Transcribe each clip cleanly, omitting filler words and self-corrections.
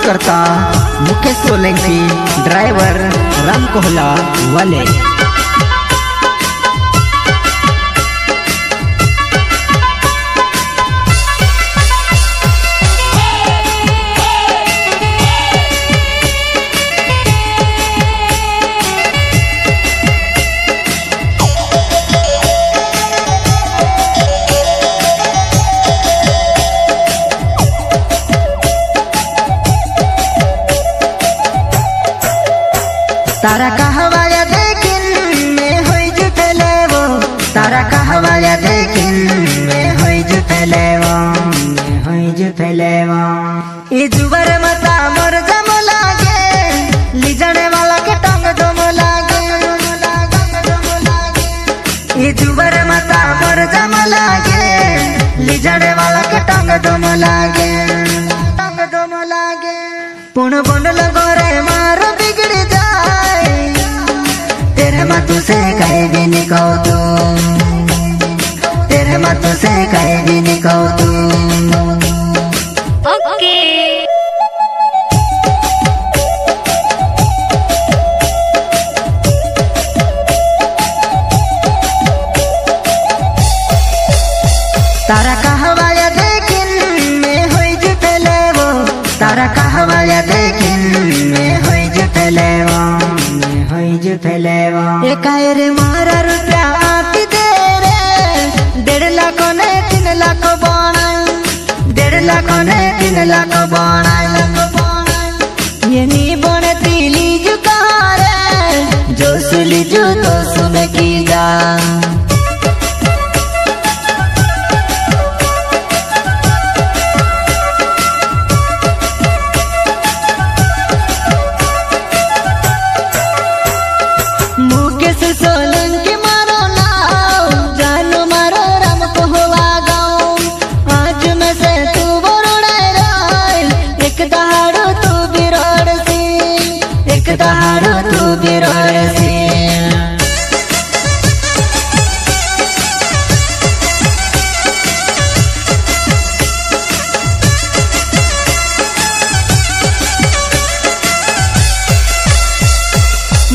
करता मुकेश सोलंकी, ड्राइवर राम कोहला वाले। तारा कहवाया देकिन मैं होई जुटले वो, तारा कहवाया देकिन मैं होई जुटले वो, मैं होई जुटले वो। ये जुबर मता मोर जम लागे, लिजने वाला के टंग दम लागे, ये जुबर मता मोर जम लागे, लिजने वाला के टंग दम लागे, टंग दम लागे। पुन बंडल गोरे मारो बिगड़ जाए, तेरे मतों से कहीं भी निकल तू, तेरे मतों से कहीं भी निकल तू। ओके तारा कहवाया देकिन मैं होई जुटले वो, तारा कहवाया देकिन मैं होई जुटले वो, मैं होई जुटले वो। एक आयर मारा रुपया आपी दे रे, 1.5 लाख ने 3 लाख बनाए, 1.5 लाख ने 3 लाख बनाए। ये नी बने तीली जुकारे, जो सुली जो तो सुन की जा। सोलंकी मारो नाव, जानो मारो राम कोहला गाँव। आज में से तू बरोड़ाई राय, एक दहाड़ो तू बिरोड़ सी, एक दहाड़ो तू बिरोड़ सी।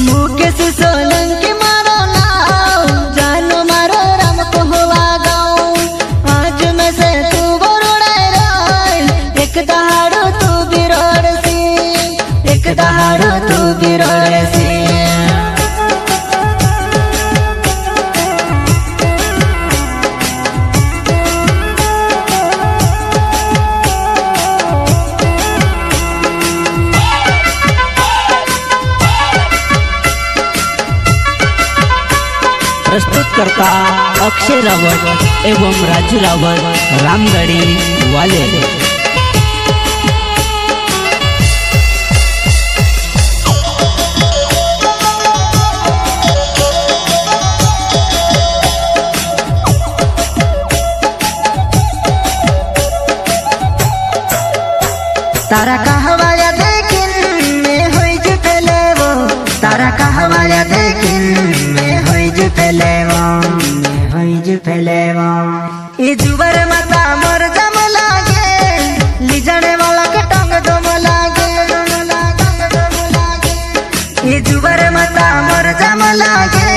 मुकेश सोलंकी मारो नाव, जानो मारो राम कोहला गाँव। आज में से तू बरोड़ाई राय, एक दहाड़ो तू बिरोड़ सी, एक दहाड़ो तू बिरोड़ सी। प्रस्तुत करता अक्षय रावत एवं राजू रावत, रामगढ़ी वाले। तारा कहवाया देकिन मैं होई जुटले वो, तारा कहवाया देकिन मैं होई जुटले वो, मैं होई जुटले वो। ये जुबर मता मोर जम लागे, लिजने वाला के टंग दम लागे, ये जुबर मता मोर जम लागे,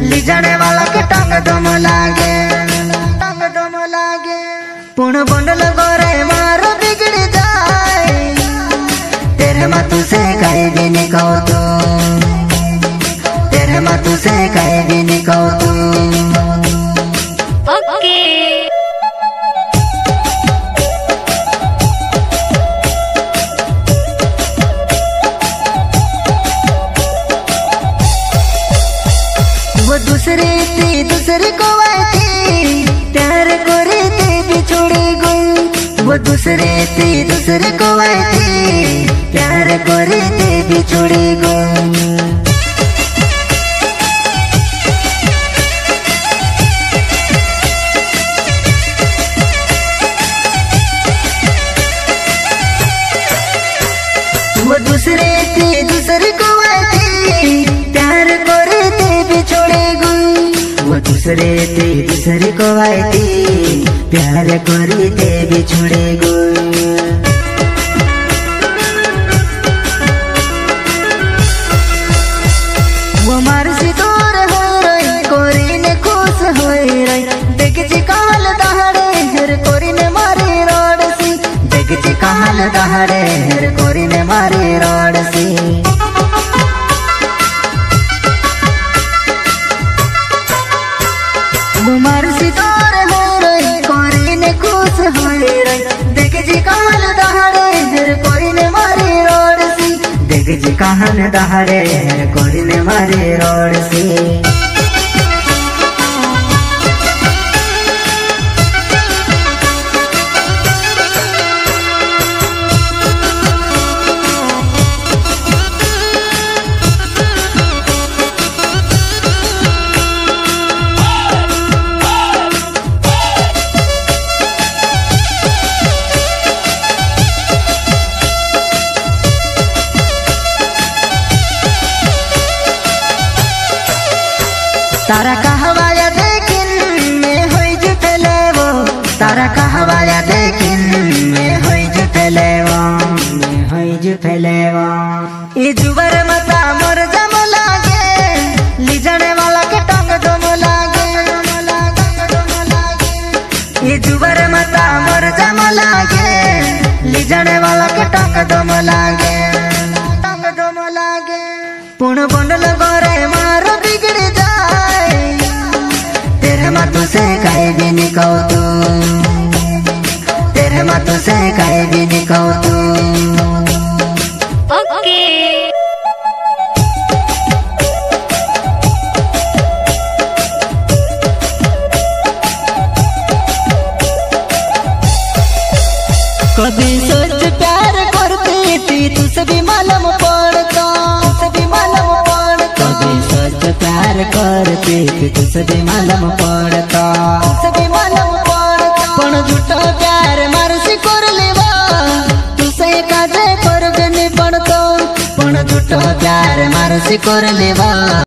लिजने वाला के टंग दम लागे, टंग दम लागे। पुन बंडल गोरे मारो बिगड़ जाए, तेरे मतों से कहीं भी निकल तू, तेरे मतों से कहीं भी निकल तू। ओके वो दूसरी थी दूसरी को आई, प्यार कोरी थी बिछुड़ी गई। वो दूसरी थी दूसरी को आई, प्यार कोरी थी बिछुड़ी गई। वो दूसरे थी दूसरी को आई, प्यार कोरी थी बिछुड़ी गई। वो दूसरे थी दूसरी को आई, प्यार कोरी थी बिछुड़ी गई। कहन दहरे हेर कोरी ने मारी रोड सी मरसी तोर हो रही कोरी ने खुश हो रही देख जी कहन दहरे हेर कोरी ने मारी रोड सी देख जी कहन दहरे हेर कोरी ने मारी रोड सी तारा कहवाया देखिन में होई जुटले वो तारा कहवाया देखिन में होई जुटले वो में होई जुटले वो ई जुबर मता मोर जम लागे लिजने वाला के टंग दम लागे ई जुबर मता मोर जम लागे लिजने वाला के टंग दम लागे पुण बंडल गोरे मार बिगड़ जाए तेरे मातु से कहे भी निकौ तू तेरे मातु से कहे भी निकौ तू ओके कभी सोच प्यार करती थी तुझसे भी मालूम पड़ता कभी सोच प्यार करती थी तुझसे भी मालूम पड़ता पण झूठो प्यार मारसी कर लेवा तुझसे काजे कर भी नहीं पड़तो पण झूठो प्यार मारसी कर लेवा।